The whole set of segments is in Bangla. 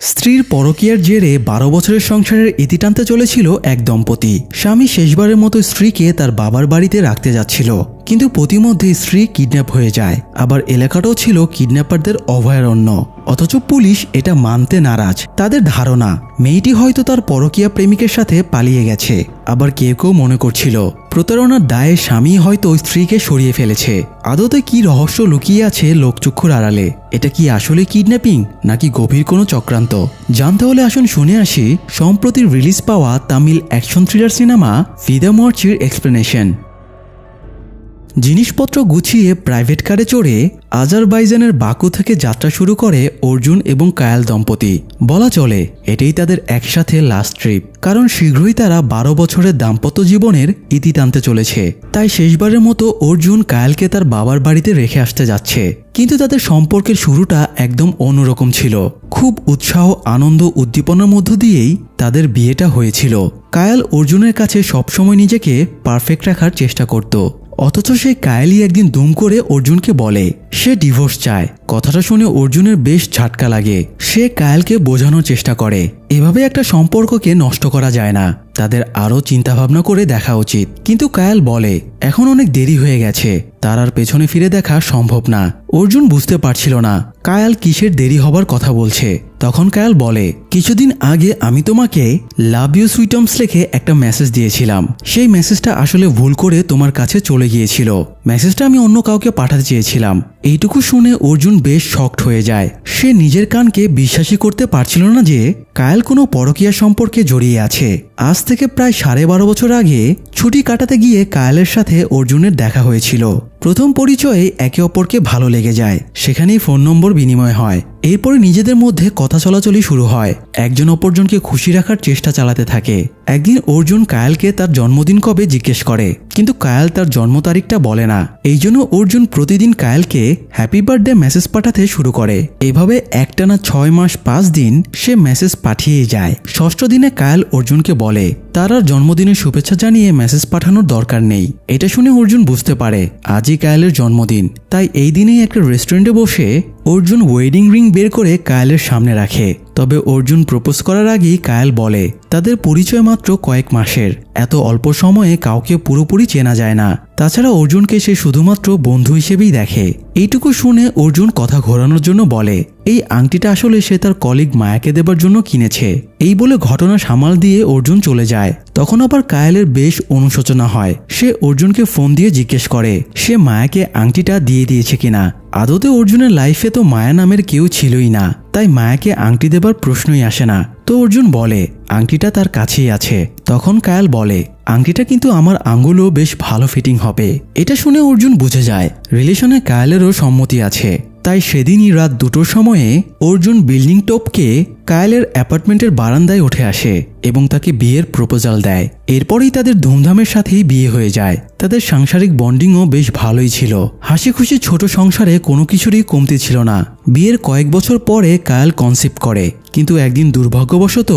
স্ত্রীর পরকীয়ার জেরে 12 বছরের সংসারের ইতি টানতে চলেছিল এক দম্পতি। স্বামী শেষবারের মতো স্ত্রীকে তার বাবার বাড়িতে রাখতে যাচ্ছিল, কিন্তু প্রতিমধ্যে স্ত্রী কিডন্যাপ হয়ে যায়। আবার এলাকাটাও ছিল কিডন্যাপারদের অভয়ারণ্য। অথচ পুলিশ এটা মানতে নারাজ। তাদের ধারণা মেয়েটি হয়তো তার পরকীয়া প্রেমিকের সাথে পালিয়ে গেছে। আবার কেউ কেউ মনে করছিল প্রতারণার দায়ে স্বামী হয়তো স্ত্রীকে সরিয়ে ফেলেছে। আদতে কি রহস্য লুকিয়ে আছে লোকচক্ষুর আড়ালে? এটা কি আসলে কিডন্যাপিং নাকি গভীর কোনো চক্রান্ত? জানতে হলে আসুন শুনে আসি সম্প্রতি রিলিজ পাওয়া তামিল অ্যাকশন থ্রিলার সিনেমা ফিদা মর্চির এক্সপ্লেনেশন। জিনিসপত্র গুছিয়ে প্রাইভেট কারে চড়ে আজারবাইজানের বাকু থেকে যাত্রা শুরু করে অর্জুন এবং কায়াল দম্পতি। বলা চলে এটাই তাদের একসাথে লাস্ট ট্রিপ, কারণ শীঘ্রই তারা 12 বছরের দাম্পত্য জীবনের ইতি টানতে চলেছে। তাই শেষবারের মতো অর্জুন কায়ালকে তার বাবার বাড়িতে রেখে আসতে যাচ্ছে। কিন্তু তাদের সম্পর্কের শুরুটা একদম অন্যরকম ছিল। খুব উৎসাহ, আনন্দ, উদ্দীপনার মধ্য দিয়েই তাদের বিয়েটা হয়েছিল। কায়াল অর্জুনের কাছে সবসময় নিজেকে পারফেক্ট রাখার চেষ্টা করত। অথচ সেই কায়ালই একদিন দুম করে অর্জুনকে বলে সে ডিভোর্স চায়। কথাটা শুনে অর্জুনের বেশ ঝাটকা লাগে। সে কায়ালকে বোঝানোর চেষ্টা করে এভাবে একটা সম্পর্ককে নষ্ট করা যায় না, তাদের আরও চিন্তাভাবনা করে দেখা উচিত। কিন্তু কায়াল বলে এখন অনেক দেরি হয়ে গেছে, তার আর পেছনে ফিরে দেখা সম্ভব না। অর্জুন বুঝতে পারছিল না কায়াল কিসের দেরি হবার কথা বলছে। তখন কায়াল বলে কিছুদিন আগে আমি তোমাকে লাভ ইউ সুইটমস লিখে একটা মেসেজ দিয়েছিলাম। সেই মেসেজটা আসলে ভুল করে তোমার কাছে চলে গিয়েছিল। মেসেজটা আমি অন্য কাউকে পাঠাতে চেয়েছিলাম। এইটুকু শুনে অর্জুন বেশ শকড হয়ে যায়। সে নিজের কানকে বিশ্বাসই করতে পারছিল না যে কায়াল কোনো পরকীয়া সম্পর্কে জড়িয়ে আছে। আজ থেকে প্রায় 12.5 বছর আগে ছুটি কাটাতে গিয়ে কায়ালের সাথে অর্জুনের দেখা হয়েছিল। প্রথম পরিচয়ে একে অপরকে ভালো লেগে যায়, সেখানেই ফোন নম্বর বিনিময় হয়। এরপরে নিজেদের মধ্যে কথা চলাচলই শুরু হয়। একজন অপরজনকে খুশি রাখার চেষ্টা চালাতে থাকে। একদিন অর্জুন কায়ালকে তার জন্মদিন কবে জিজ্ঞেস করে, কিন্তু কায়াল তার জন্ম তারিখটা বলে না। এই জন্য অর্জুন প্রতিদিন কায়ালকে হ্যাপি বার্থডে মেসেজ পাঠাতে শুরু করে। এভাবে একটানা 6 মাস 5 দিন সে মেসেজ পাঠিয়েই যায়। ষষ্ঠ দিনে কায়াল অর্জুনকে বলে তার আর জন্মদিনের শুভেচ্ছা জানিয়ে মেসেজ পাঠানোর দরকার নেই। এটা শুনে অর্জুন বুঝতে পারে আজই কায়ালের জন্মদিন। তাই এই দিনেই একটা রেস্টুরেন্টে বসে অর্জুন ওয়েডিং রিং বের করে কায়ালের সামনে রাখে। তবে অর্জুন প্রপোজ করার আগেই কায়াল বলে তাদের পরিচয় মাত্র কয়েক মাসের, এত অল্প সময়ে কাউকে পুরোপুরি চেনা যায় না। তাছাড়া অর্জুনকে সে শুধুমাত্র বন্ধু হিসেবেই দেখে। এইটুকু শুনে অর্জুন কথা ঘোরানোর জন্য বলে এই আংটিটা আসলে সে তার কলিগ মায়াকে দেবার জন্য কিনেছে। এই বলে ঘটনা সামাল দিয়ে অর্জুন চলে যায়। তখন আবার কায়ালের বেশ অনুশোচনা হয়। সে অর্জুনকে ফোন দিয়ে জিজ্ঞেস করে সে মায়াকে আংটিটা দিয়ে দিয়েছে কিনা। আদতে অর্জুনের লাইফে তো মায়া নামের কেউ ছিলই না, তাই মায়াকে আংটি দেবার প্রশ্নই আসে না। তো অর্জুন বলে আংটিটা তার কাছেই আছে। তখন কায়াল বলে আংটিটা কিন্তু আমার আঙ্গুলও বেশ ভালো ফিটিং হবে। এটা শুনে অর্জুন বুঝে যায় রিলেশনে কায়ালেরও সম্মতি আছে। তাই সেদিনই রাত 2টোর সময়ে অর্জুন বিল্ডিং টপকে কায়ালের অ্যাপার্টমেন্টের বারান্দায় উঠে আসে এবং তাকে বিয়ের প্রপোজাল দেয়। এরপরেই তাদের ধুমধামের সাথেই বিয়ে হয়ে যায়। তাদের সাংসারিক বন্ডিংও বেশ ভালোই ছিল। হাসি খুশি ছোট সংসারে কোনো কিছুরই কমতি ছিল না। বিয়ের কয়েক বছর পরে কায়াল কনসিভ করে, কিন্তু একদিন দুর্ভাগ্যবশত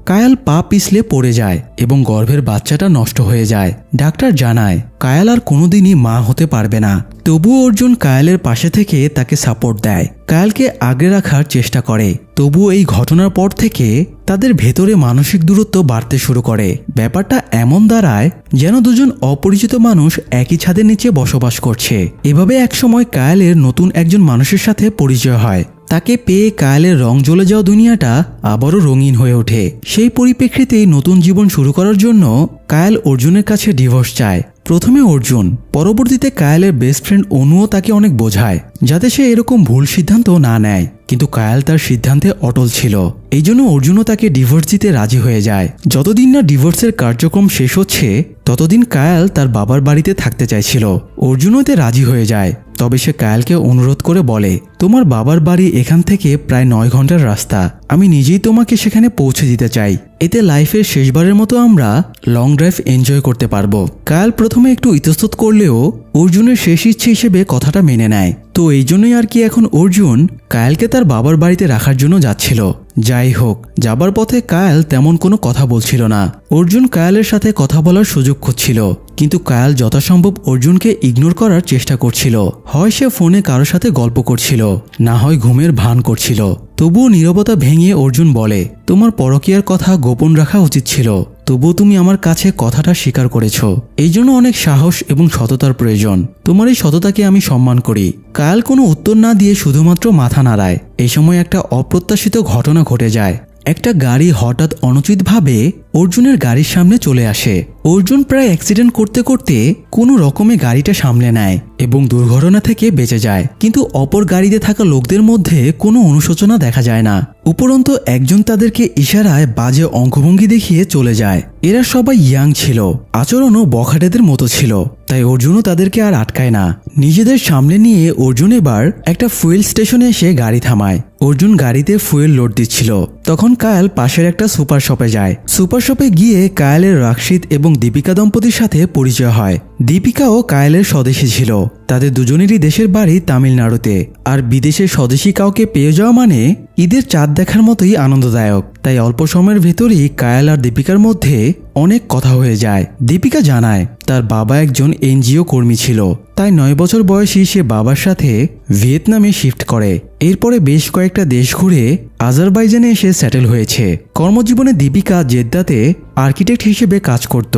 কায়াল পা পিছলে পড়ে যায় এবং গর্ভের বাচ্চাটা নষ্ট হয়ে যায়। ডাক্তার জানায় কায়াল আর কোনোদিনই মা হতে পারবে না। তবুও অর্জুন কায়ালের পাশে থেকে তাকে সাপোর্ট দেয়, কায়ালকে আগলে রাখার চেষ্টা করে। তবুও এই ঘটনার পর থেকে তাদের ভেতরে মানসিক দূরত্ব বাড়তে শুরু করে। ব্যাপারটা এমন দাঁড়ায় যেন দুজন অপরিচিত মানুষ একই ছাদের নিচে বসবাস করছে। এভাবে একসময় কায়ালের নতুন একজন মানুষের সাথে পরিচয় হয়। তাকে পেয়ে কায়ালের রং জ্বলে যাওয়া দুনিয়াটা আবারও রঙিন হয়ে ওঠে। সেই পরিপ্রেক্ষিতেই নতুন জীবন শুরু করার জন্য কায়াল অর্জুনের কাছে ডিভোর্স চায়। প্রথমে অর্জুন, পরবর্তীতে কায়ালের বেস্ট ফ্রেন্ড অনুও তাকে অনেক বোঝায় যাতে সে এরকম ভুল সিদ্ধান্ত না নেয়। কিন্তু কায়াল তার সিদ্ধান্তে অটল ছিল। এই জন্য অর্জুনও তাকে ডিভোর্স দিতে রাজি হয়ে যায়। যতদিন না ডিভোর্সের কার্যক্রম শেষ হচ্ছে ততদিন কায়াল তার বাবার বাড়িতে থাকতে চাইছিল। অর্জুনও এতে রাজি হয়ে যায়। তবে সে কায়ালকে অনুরোধ করে বলে তোমার বাবার বাড়ি এখান থেকে প্রায় 9 ঘন্টার রাস্তা, আমি নিজেই তোমাকে সেখানে পৌঁছে দিতে চাই। এতে লাইফের শেষবারের মতো আমরা লং ড্রাইভ এনজয় করতে পারবো। কায়াল প্রথমে একটু ইতস্তত করলেও অর্জুনের শেষ ইচ্ছে হিসেবে কথাটা মেনে নেয়। তো এই জন্যই আর কি এখন অর্জুন কায়ালকে তার বাবার বাড়িতে রাখার জন্য যাচ্ছিল। যাই হোক, যাবার পথে কায়াল তেমন কোনো কথা বলছিল না। অর্জুন কায়ালের সাথে কথা বলার সুযোগ খুঁজছিল, কিন্তু কায়াল যথাসম্ভব অর্জুনকে ইগনোর করার চেষ্টা করছিল। হয় সে ফোনে কারোর সাথে গল্প করছিল, না হয় ঘুমের ভান করছিল। তবুও নীরবতা ভেঙে অর্জুন বলে, তোমার পরকীয়ার কথা গোপন রাখা উচিত ছিল, তবুও তুমি আমার কাছে কথাটা স্বীকার করেছ। এই জন্য অনেক সাহস এবং সততার প্রয়োজন। তোমার এই সততাকে আমি সম্মান করি। কায়াল কোনো উত্তর না দিয়ে শুধুমাত্র মাথা নাড়ায়। এই সময় একটা অপ্রত্যাশিত ঘটনা ঘটে যায়। একটা গাড়ি হঠাৎ অনুচিতভাবে অর্জুনের গাড়ির সামনে চলে আসে। অর্জুন প্রায় অ্যাক্সিডেন্ট করতে করতে কোনো রকমে গাড়িটা সামলে নেয় এবং দুর্ঘটনা থেকে বেঁচে যায়। কিন্তু অপর গাড়িতে থাকা লোকদের মধ্যে কোনো অনুশোচনা দেখা যায় না। উপরন্তু একজন তাদেরকে ইশারায় বাজে অঙ্গভঙ্গি দেখিয়ে চলে যায়। এরা সবাই ইয়াং ছিল, আচরণও বখাটেদের মতো ছিল, তাই অর্জুনও তাদেরকে আর আটকায় না। নিজেদের সামনে নিয়ে অর্জুন এবার একটা ফুয়েল স্টেশনে এসে গাড়ি থামায়। অর্জুন গাড়িতে ফুয়েল লোড দিচ্ছিল। তখন কায়াল পাশের একটা সুপার শপে যায়। সুপার শপে গিয়ে কায়ালের রাক্ষিত এবং দীপিকা দম্পতির সাথে পরিচয় হয়। দীপিকাও কায়ালের স্বদেশী ছিল। তাদের দুজনেরই দেশের বাড়ি তামিলনাড়ুতে। আর বিদেশের স্বদেশী কাউকে পেয়ে যাওয়া মানে ঈদের চাঁদ দেখার মতোই আনন্দদায়ক। তাই অল্প সময়ের ভেতরই কায়াল আর দীপিকার মধ্যে অনেক কথা হয়ে যায়। দীপিকা জানায় তার বাবা একজন এনজিও কর্মী ছিল, তাই 9 বছর বয়সী সে বাবার সাথে ভিয়েতনামে শিফট করে। এরপরে বেশ কয়েকটা দেশ ঘুরে আজারবাইজানে এসে সেটেল হয়েছে। কর্মজীবনে দীপিকা জেদ্দাতে আর্কিটেক্ট হিসেবে কাজ করত,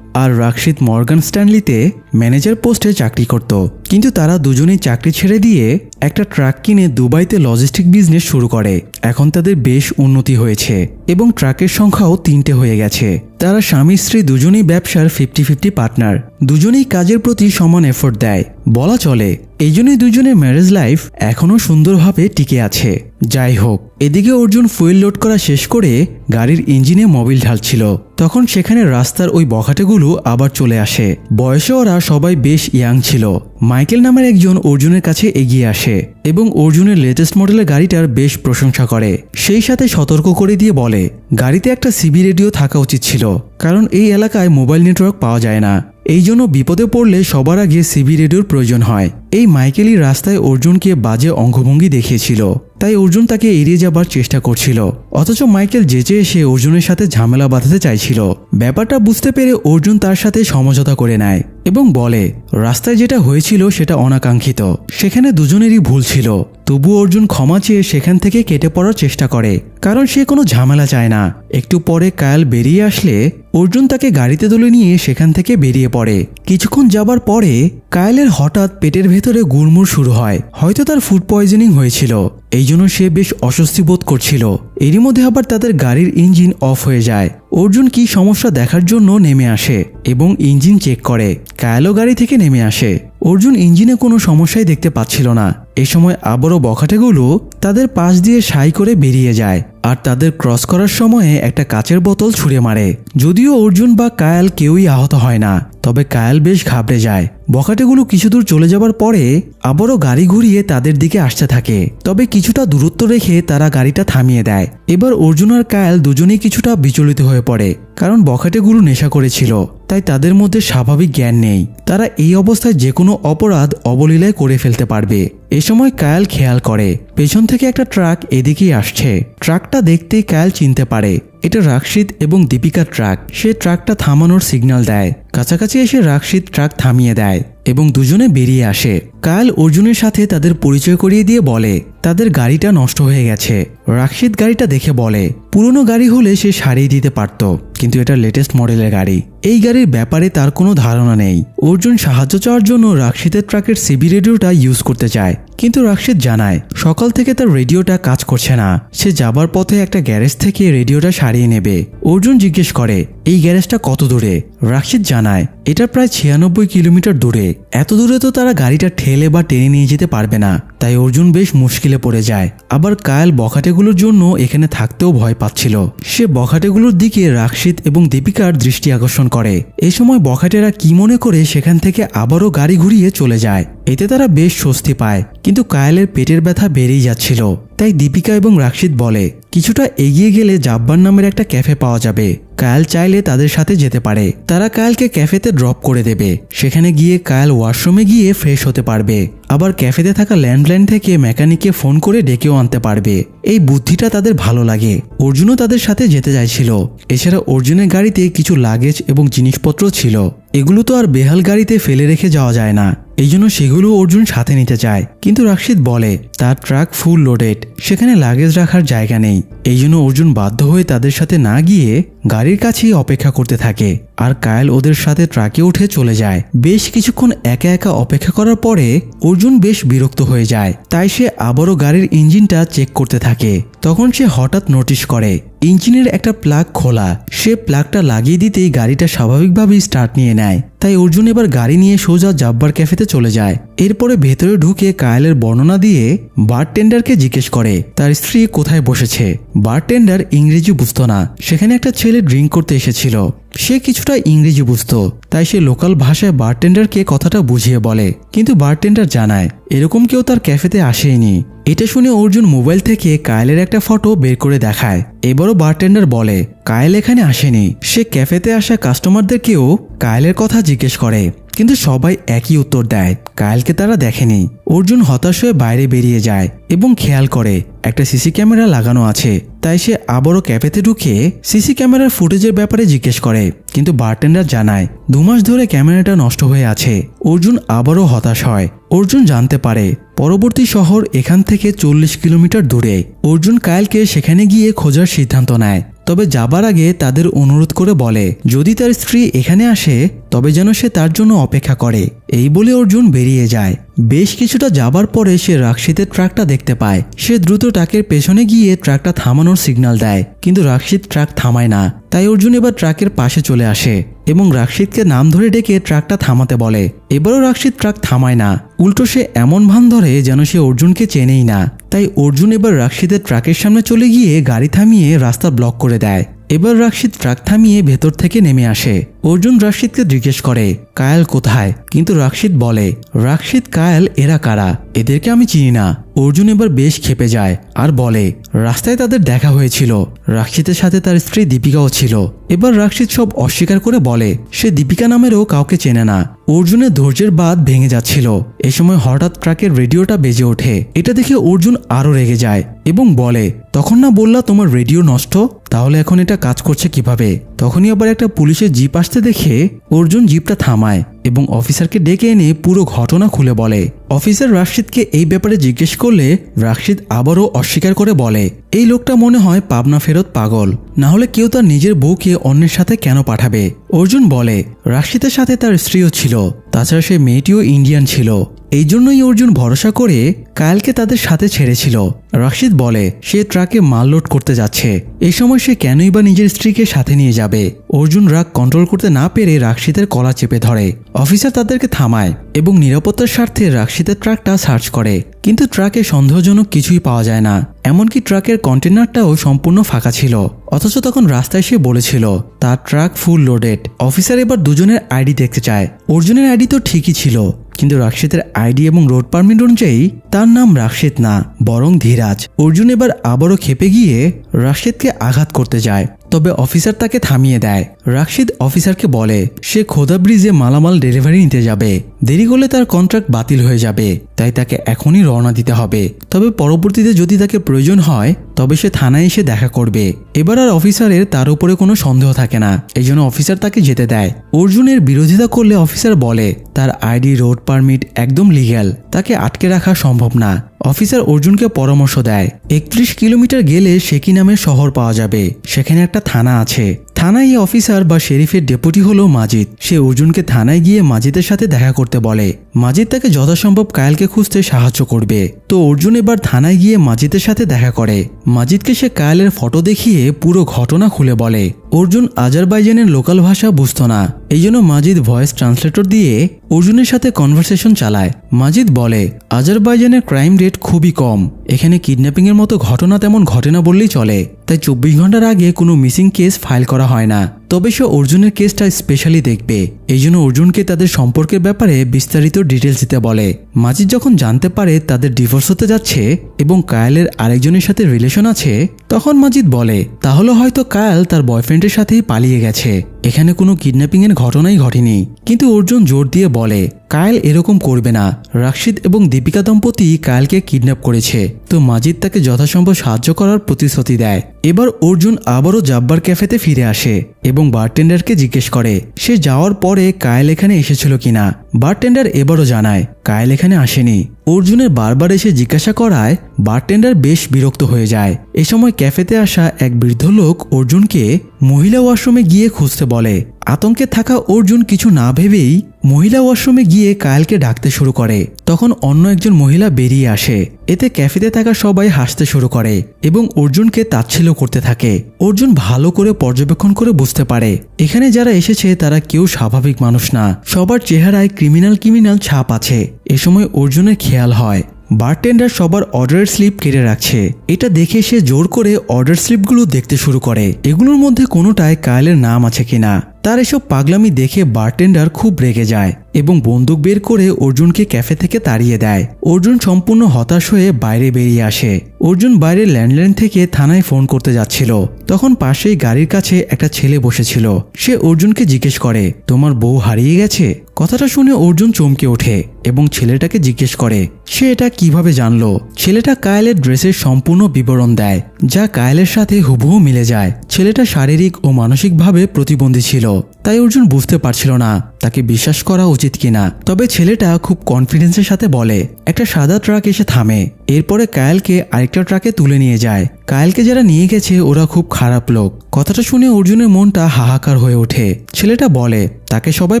আর রাক্ষিত মর্গান স্ট্যানলিতে ম্যানেজার পোস্টে চাকরি করত। কিন্তু তারা দুজনেই চাকরি ছেড়ে দিয়ে একটা ট্রাক কিনে দুবাইতে লজিস্টিক বিজনেস শুরু করে। এখন তাদের বেশ উন্নতি হয়েছে এবং ট্রাকের সংখ্যাও 3টে হয়ে গেছে। তারা স্বামী স্ত্রী দুজনেই ব্যবসার 50-50 পার্টনার। দুজনেই কাজের প্রতি সমান এফোর্ট দেয় বলা চলে। এই জন্যই দুজনের ম্যারেজ লাইফ এখনও সুন্দরভাবে টিকে আছে। যাই হোক, এদিকে অর্জুন ফুয়েল লোড করা শেষ করে গাড়ির ইঞ্জিনে মোবিল ঢালছিল। তখন সেখানে রাস্তার ওই বখাটেগুলো আবার চলে আসে। বয়সে ওরা সবাই বেশ ইয়াং ছিল। মাইকেল নামের একজন অর্জুনের কাছে এগিয়ে আসে এবং অর্জুনের লেটেস্ট মডেলের গাড়িটার বেশ প্রশংসা করে। সেই সাথে সতর্ক করে দিয়ে বলে, গাড়িতে একটা সিবি রেডিও থাকা উচিত ছিল, কারণ এই এলাকায় মোবাইল নেটওয়ার্ক পাওয়া যায় না। এই জন্য বিপদে পড়লে সবার আগে সিবি রেডিওর প্রয়োজন হয়। এই মাইকেলই রাস্তায় অর্জুনকে বাজে অঙ্গভঙ্গি দেখিয়েছিল, তাই অর্জুন তাকে এড়িয়ে যাবার চেষ্টা করছিল। অথচ মাইকেল যেচে এসে অর্জুনের সাথে ঝামেলা বাঁধাতে চাইছিল। ব্যাপারটা বুঝতে পেরে অর্জুন তার সাথে সমঝোতা করে নেয় এবং বলে, রাস্তায় যেটা হয়েছিল সেটা অনাকাঙ্ক্ষিত, সেখানে দুজনেরই ভুল ছিল। তবু অর্জুন ক্ষমা চেয়ে সেখান থেকে কেটে পড়ার চেষ্টা করে, কারণ সে কোনো ঝামেলা চায় না। একটু পরে কায়াল বেরিয়ে আসলে অর্জুন তাকে গাড়িতে তুলে নিয়ে সেখান থেকে বেরিয়ে পড়ে। কিছুক্ষণ যাবার পরে কায়ালের হঠাৎ পেটের ভেতরে গুড়মুড় শুরু হয়। হয়তো তার ফুড পয়জনিং হয়েছিল, এই জন্য সে বেশ অস্বস্তি বোধ করছিল। এরই মধ্যে আবার তাদের গাড়ির ইঞ্জিন অফ হয়ে যায়। অর্জুন কি সমস্যা দেখার জন্য নেমে আসে এবং ইঞ্জিন চেক করে। কায়ালও গাড়ি থেকে নেমে আসে। অর্জুন ইঞ্জিনে কোনো সমস্যাই দেখতে পাচ্ছিল না। এই সময় আবারও বখাটেগুলো তাদের পাশ দিয়ে সাই করে বেরিয়ে যায় আর তাদের ক্রস করার সময়ে একটা কাচের বোতল ছুঁড়ে মারে। যদিও অর্জুন বা কায়াল কেউই আহত হয় না, তবে কায়াল বেশ ঘাবড়ে যায়। বখাটেগুলো কিছু দূর চলে যাবার পরে আবারও গাড়ি ঘুরিয়ে তাদের দিকে আসতে থাকে, তবে কিছুটা দূরত্ব রেখে তারা গাড়িটা থামিয়ে দেয়। এবার অর্জুন আর কায়াল দুজনেই কিছুটা বিচলিত হয়ে পড়ে, কারণ বখাটেগুলো নেশা করেছিল, তাই তাদের মধ্যে স্বাভাবিক জ্ঞান নেই। তারা এই অবস্থায় যে কোনো অপরাধ অবলীলায় করে ফেলতে পারবে। এ সময় কায়াল খেয়াল করে পেছন থেকে একটা ট্রাক এদিকেই আসছে। ট্রাকটা দেখতেই কায়াল চিনতে পারে এটা রাক্ষিত এবং দীপিকার ট্রাক। সে ট্রাকটা থামানোর সিগন্যাল দেয়। কাছাকাছি এসে রাক্ষিত ট্রাক থামিয়ে দেয় এবং দুজনে বেরিয়ে আসে। কায়াল অর্জুনের সাথে তাদের পরিচয় করিয়ে দিয়ে বলে তাদের গাড়িটা নষ্ট হয়ে গেছে। রাক্ষিত গাড়িটা দেখে বলে পুরনো গাড়ি হলে সে সারিয়ে দিতে পারত, কিন্তু এটা লেটেস্ট মডেলের গাড়ি। এই গাড়ির ব্যাপারে তার কোনো ধারণা নেই। অর্জুন সাহায্য চাওয়ার জন্য রাক্ষিতের ট্রাকের সিবি রেডিওটা ইউজ করতে চায়, কিন্তু রাক্ষিত জানায় সকাল থেকে তার রেডিওটা কাজ করছে না। সে যাবার পথে একটা গ্যারেজ থেকে রেডিওটা সারিয়ে নেবে। অর্জুন জিজ্ঞেস করে এই গ্যারেজটা কত দূরে। রাক্ষিত জানায় এটা প্রায় 96 কিলোমিটার দূরে। এত দূরে তো তারা গাড়িটা ঠেলে বা টেনে নিয়ে যেতে পারবে না, তাই অর্জুন বেশ মুশকিলে পড়ে যায়। আবার কায়াল বখাটেগুলোর জন্য এখানে থাকতেও ভয় পাচ্ছিল। সে বখাটেগুলোর দিকে রাক্ষিত এবং দীপিকার দৃষ্টি আকর্ষণ করে। এই সময় বখাটেরা কি মনে করে সেখান থেকে আবারও গাড়ি ঘুরিয়ে চলে যায়। এতে তারা বেশ স্বস্তি পায়, কিন্তু কায়ালের পেটের ব্যথা বেড়েই যাচ্ছিল। তাই দীপিকা এবং রাক্ষিত বলে কিছুটা এগিয়ে গেলে জাব্বার নামের একটা ক্যাফে পাওয়া যাবে। কায়াল চাইলে তাদের সাথে যেতে পারে। তারা কায়ালকে ক্যাফেতে ড্রপ করে দেবে। সেখানে গিয়ে কায়াল ওয়াশরুমে গিয়ে ফ্রেশ হতে পারবে। আবার ক্যাফেতে থাকা ল্যান্ডলাইন থেকে মেকানিককে ফোন করে ডেকেও আনতে পারবে। এই বুদ্ধিটা তাদের ভালো লাগে। অর্জুনও তাদের সাথে যেতে চাইছিল। এছাড়া অর্জুনের গাড়িতে কিছু লাগেজ এবং জিনিসপত্র ছিল। এগুলো তো আর বেহাল গাড়িতে ফেলে রেখে যাওয়া যায় না, এই জন্য সেগুলো অর্জুন সাথে নিতে চায়। কিন্তু রাশিদ বলে তার ট্রাক ফুল লোডেড, সেখানে লাগেজ রাখার জায়গা নেই। এই জন্য অর্জুন বাধ্য হয়ে তাদের সাথে না গিয়ে গাড়ির কাছেই অপেক্ষা করতে থাকে। আর কায়েল ওদের সাথে ট্রাকে উঠে চলে যায়। বেশ কিছুক্ষণ একা একা অপেক্ষা করার পরে অর্জুন বেশ বিরক্ত হয়ে যায়, তাই সে আবারও গাড়ির ইঞ্জিনটা চেক করতে থাকে। তখন সে হঠাৎ নোটিশ করে ইঞ্জিনের একটা প্লাগ খোলা। সে প্লাগটা লাগিয়ে দিতেই গাড়িটা স্বাভাবিকভাবেই স্টার্ট নিয়ে নেয়। তাই অর্জুন এবার গাড়ি নিয়ে সোজা জাব্বার ক্যাফেতে চলে যায়। এরপরে ভেতরে ঢুকে কায়েলের বর্ণনা দিয়ে বারটেন্ডারকে জিজ্ঞেস করে তার স্ত্রী কোথায় বসেছে। বারটেন্ডার ইংরেজি বুঝতো না, সেখানে একটা ছেলে ড্রিঙ্ক করতে এসেছিল। সে কিছুটা ইংরেজি বুঝতো, তাই সে লোকাল ভাষায় বারটেন্ডারকে কথাটা বুঝিয়ে বলে। কিন্তু বারটেন্ডার জানায় এরকম কেউ তার ক্যাফেতে আসেনি। এটা শুনে অর্জুন মোবাইল থেকে কায়েলের একটা ফটো বের করে দেখায়। এবারও বারটেন্ডার বলে কায়েল এখানে আসেনি। সে ক্যাফেতে আসা কাস্টমারদেরকেও কায়েলের কথা জিজ্ঞেস করে, কিন্তু সবাই একই উত্তর দেয়, কায়েলকে তারা দেখেনি। অর্জুন হতাশ হয়ে বাইরে বেরিয়ে যায় এবং খেয়াল করে একটা সিসি ক্যামেরা লাগানো আছে। তাই সে আবারও ক্যাফেতে ঢুকে সিসি ক্যামেরার ফুটেজের ব্যাপারে জিজ্ঞেস করে, কিন্তু বারটেন্ডার জানায় 2 মাস ধরে ক্যামেরাটা নষ্ট হয়ে আছে। অর্জুন আবারও হতাশ হয়। অর্জুন জানতে পারে পরবর্তী শহর এখান থেকে 40 কিলোমিটার দূরে। অর্জুন কায়েলকে সেখানে গিয়ে খোঁজার সিদ্ধান্ত নেয়, তবে যাবার আগে তাদের অনুরোধ করে বলে যদি তার স্ত্রী এখানে আসে তবে যেন সে তার জন্য অপেক্ষা করে। এই বলে অর্জুন বেরিয়ে যায়। বেশ কিছুটা যাবার পরে সে রাক্ষিতের ট্রাকটা দেখতে পায়। সে দ্রুত ট্রাকের পেছনে গিয়ে ট্রাকটা থামানোর সিগন্যাল দেয়, কিন্তু রাক্ষিত ট্রাক থামায় না। তাই অর্জুন এবার ট্রাকের পাশে চলে আসে এবং রাক্ষিতকে নাম ধরে ডেকে ট্রাকটা থামাতে বলে। এবারও রাক্ষিত ট্রাক থামায় না, উল্টো সে এমন ভান ধরে যেন সে অর্জুনকে চেনেই না। তাই অর্জুন এবার রাক্ষিতের ট্রাকের সামনে চলে গিয়ে গাড়ি থামিয়ে রাস্তা ব্লক করে দেয়। এবার রাক্ষিত ট্রাক থামিয়ে ভেতর থেকে নেমে আসে। অর্জুন রাক্ষিতকে জিজ্ঞেস করে কায়েল কোথায়, কিন্তু রাক্ষিত বলে রাক্ষিত কায়েল এরা কারা, এদেরকে আমি চিনি না। অর্জুন এবার বেশ ক্ষেপে যায় আর বলে রাস্তায় তাদের দেখা হয়েছিল, রাক্ষিতের সাথে তার স্ত্রী দীপিকাও ছিল। এবার রাক্ষিত সব অস্বীকার করে বলে সে দীপিকা নামেরও কাউকে চেনে না। অর্জুনের ধৈর্যের বাঁধ ভেঙে যাচ্ছিল। এ সময় হঠাৎ ট্রাকের রেডিওটা বেজে ওঠে। এটা দেখে অর্জুন আরো রেগে যায় এবং বলে তখন না বললা তোমার রেডিও নষ্ট, তাহলে এখন এটা কাজ করছে কিভাবে? তখনই আবার একটা পুলিশের জিপ আসতে দেখে অর্জুন জিপটা থামায় এবং অফিসারকে ডেকে এনে পুরো ঘটনা খুলে বলে। অফিসার রাশিদকে এই ব্যাপারে জিজ্ঞেস করলে রাশিদ আবারও অস্বীকার করে বলে এই লোকটা মনে হয় পাবনা ফেরত পাগল, না হলে কেউ তার নিজের বউকে অন্যের সাথে কেন পাঠাবে। অর্জুন বলে রাশিদের সাথে তার স্ত্রীও ছিল, তাছাড়া সে মেয়েটিও ইন্ডিয়ান ছিল। এই জন্যই অর্জুন ভরসা করে কায়েলকে তাদের সাথে ছেড়েছিল। রাশিদ বলে সে ট্রাকে মাল লোড করতে যাচ্ছে, এই সময় সে কেনই বা নিজের স্ত্রীকে সাথে নিয়ে যাবে। অর্জুন রাগ কন্ট্রোল করতে না পেরে রাশিদের কলা চেপে ধরে। অফিসার তাদেরকে থামায় এবং নিরাপত্তার স্বার্থে রাশিদের ট্রাকটা সার্চ করে, কিন্তু ট্রাকে সন্দেহজনক কিছুই পাওয়া যায় না। এমনকি ট্রাকের কন্টেনারটাও সম্পূর্ণ ফাঁকা ছিল। অথচ তখন রাস্তায় সে বলেছিল তার ট্রাক ফুল লোডেড। অফিসার এবার দুজনের আইডি দেখতে চায়। অর্জুনের আইডি তো ঠিকই ছিল, কিন্তু রাশিদের আইডি এবং রোড পারমিট অনুযায়ী তার নাম রাশিদ না, বরং ধীরাজ। অর্জুন এবার আবারও খেপে গিয়ে রাশিদকে আঘাত করতে যায়, তবে অফিসার তাকে থামিয়ে দেয়। রাশিদ অফিসারকে বলে সে খোদা ব্রিজে মালামাল ডেলিভারি নিতে যাবে, দেরি করলে তার কন্ট্রাক্ট বাতিল হয়ে যাবে, তাই তাকে এখনই রওনা দিতে হবে। তবে পরবর্তীতে যদি তাকে প্রয়োজন হয় তবে সে থানায় এসে দেখা করবে। এবার আর অফিসারের তার উপরে কোনো সন্দেহ থাকে না, এই জন্য অফিসার তাকে যেতে দেয়। অর্জুনের বিরোধিতা করলে অফিসার বলে তার আইডি রোড পারমিট একদম লিগ্যাল, তাকে আটকে রাখা সম্ভব না। অফিসার অর্জুনকে পরামর্শ দেয় 31 কিলোমিটার গেলে শেকি নামের শহর পাওয়া যাবে, সেখানে একটা থানা আছে। থানায় এই অফিসার বা শেরিফের ডেপুটি হলো মাজিদ। সে অর্জুনকে থানায় গিয়ে মাজিদের সাথে দেখা করতে বলে। মাজিদ তাকে যথাসম্ভব কায়েলকে খুঁজতে সাহায্য করবে। তো অর্জুন এবার থানায় গিয়ে মাজিদের সাথে দেখা করে। মাজিদকে সে কায়েলের ফটো দেখিয়ে পুরো ঘটনা খুলে বলে। অর্জুন আজারবাইজানের লোকাল ভাষা বুঝতো না, এই জন্য মাজিদ ভয়েস ট্রান্সলেটর দিয়ে অর্জুনের সাথে কনভারসেশন চালায়। মাজিদ বলে আজারবাইজানের ক্রাইম রেট খুবই কম, এখানে কিডন্যাপিং এর মতো ঘটনা তেমন ঘটে না বললেই চলে, তাই 24 ঘন্টার আগে কোনো মিসিং কেস ফাইল করা হয় না। তবে সে অর্জুনের কেসটা স্পেশালি দেখবে, এই জন্য অর্জুনকে তাদের সম্পর্কের ব্যাপারে বিস্তারিত ডিটেলস দিতে বলে। মাজিদ যখন জানতে পারে তাদের ডিভোর্স হতে যাচ্ছে এবং কায়েলের আরেকজনের সাথে রিলেশন আছে, তখন মাজিদ বলে তাহলে হয়তো কায়েল তার বয়ফ্রেন্ডের সাথেই পালিয়ে গেছে। এখানে কোনো কিডন্যাপিংয়ের ঘটনাই ঘটেনি। কিন্তু অর্জুন জোর দিয়ে বলে কায়েল এরকম করবে না। রাশিদ এবং দীপিকা দম্পতি কায়েলকে কিডন্যাপ করেছে, তো মাজিদ তাকে যথাসম্ভব সাহায্য করার প্রতিশ্রুতি দেয়। এবার অর্জুন আবারও জাব্বার ক্যাফেতে ফিরে আসে এবং বারটেন্ডারকে জিজ্ঞেস করে সে যাওয়ার পরে কায়েল এখানে এসেছিল কিনা। বারটেন্ডার এবারও জানায় কায়েল এখানে আসেনি। অর্জুনের বারবার এসে জিজ্ঞাসা করায় বারটেন্ডার বেশ বিরক্ত হয়ে যায়। এ সময় ক্যাফেতে আসা এক বৃদ্ধ লোক অর্জুনকে মহিলা ওয়াশরুমে গিয়ে খুঁজতে বলে। আতঙ্কে থাকা অর্জুন কিছু না ভেবেই মহিলা ওয়াশরুমে গিয়ে কায়েলকে ডাকতে শুরু করে। তখন অন্য একজন মহিলা বেরিয়ে আসে। এতে ক্যাফেতে থাকা সবাই হাসতে শুরু করে এবং অর্জুনকে তাচ্ছিল্য করতে থাকে। অর্জুন ভালো করে পর্যবেক্ষণ করে বুঝতে পারে এখানে যারা এসেছে তারা কেউ স্বাভাবিক মানুষ না, সবার চেহারায় ক্রিমিনাল ছাপ আছে। এ সময় অর্জুনের খেয়াল হয় বারটেন্ডার সবার অর্ডারের স্লিপ কেটে রাখছে। এটা দেখে সে জোর করে অর্ডার স্লিপগুলো দেখতে শুরু করে, এগুলোর মধ্যে কোনোটায় কায়েলের নাম আছে কিনা। তার এসব পাগলামি দেখে বারটেন্ডার খুব রেগে যায় এবং বন্দুক বের করে অর্জুনকে ক্যাফে থেকে তাড়িয়ে দেয়। অর্জুন সম্পূর্ণ হতাশ হয়ে বাইরে বেরিয়ে আসে। অর্জুন বাইরের ল্যান্ডলাইন থেকে থানায় ফোন করতে যাচ্ছিল, তখন পাশেই গাড়ির কাছে একটা ছেলে বসেছিল। সে অর্জুনকে জিজ্ঞেস করে তোমার বউ হারিয়ে গেছে। কথাটা শুনে অর্জুন চমকে ওঠে এবং ছেলেটাকে জিজ্ঞেস করে সে এটা কিভাবে জানলো। ছেলেটা কায়েলের ড্রেসের সম্পূর্ণ বিবরণ দেয়, যা কায়েলের সাথে হুবহু মিলে যায়। ছেলেটা শারীরিক ও মানসিকভাবে প্রতিবন্ধী ছিল, তাই অর্জুন বুঝতে পারছিল না তাকে বিশ্বাস করা উচিত কিনা। তবে ছেলেটা খুব কনফিডেন্সের সাথে বলে একটা সাদা ট্রাক এসে থামে। এরপরে কায়েলকে আরেকটা ট্রাকে তুলে নিয়ে যায়। কায়েলকে যারা নিয়ে গেছে ওরা খুব খারাপ লোক। কথাটা শুনে অর্জুনের মনটা হাহাকার হয়ে ওঠে। ছেলেটা বলে তাকে সবাই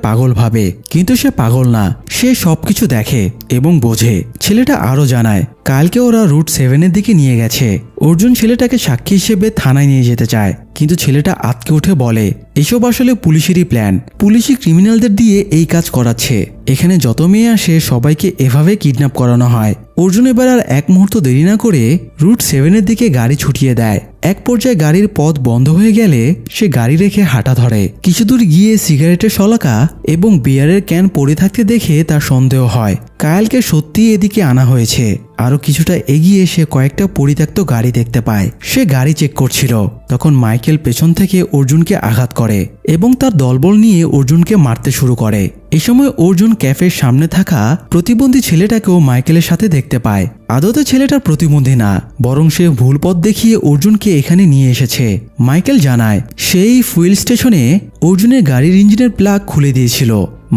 পাগল ভাবে, কিন্তু সে পাগল না, সে সবকিছু দেখে এবং বোঝে। ছেলেটা আরো জানায় কায়েলকে ওরা রুট 7-এর দিকে নিয়ে গেছে। অর্জুন ছেলেটাকে সাক্ষী হিসেবে থানায় নিয়ে যেতে চায়, কিন্তু ছেলেটা আটকে উঠে বলে এসব আসলে পুলিশেরই প্ল্যান, পুলিশই ক্রিমিনালদের দিয়ে এই কাজ করাচ্ছে। এখানে যত মেয়ে আসে সবাইকে এভাবে কিডন্যাপ করানো হয়। অর্জুন এবার আর এক মুহূর্ত দেরি না করে রুট 7-এর দিকে গাড়ি ছুটিয়ে দেয়। এক পর্যায়ে গাড়ির পথ বন্ধ হয়ে গেলে সে গাড়ি রেখে হাঁটা ধরে। কিছু দূর গিয়ে সিগারেটের শলাকা এবং বিয়ারের ক্যান পড়ে থাকতে দেখে তার সন্দেহ হয় কায়েলকে সত্যি এদিকে আনা হয়েছে। আরো কিছুটা এগিয়ে সে কয়েকটা পরিত্যক্ত গাড়ি দেখতে পায়। সে গাড়ি চেক করছিল, তখন মাইকেল পেছন থেকে অর্জুনকে আঘাত করে এবং তার দলবল নিয়ে অর্জুনকে মারতে শুরু করে। এ সময় অর্জুন ক্যাফের সামনে থাকা প্রতিবন্ধী ছেলেটাকেও মাইকেলের সাথে দেখতে পায়। আদতে ছেলেটা প্রতিবন্ধী না, বরং সে ভুল পথ দেখিয়ে অর্জুনকে এখানে নিয়ে এসেছে। মাইকেল জানায় সেই ফুয়েল স্টেশনে অর্জুনের গাড়ির ইঞ্জিনের প্লাগ খুলে দিয়েছিল।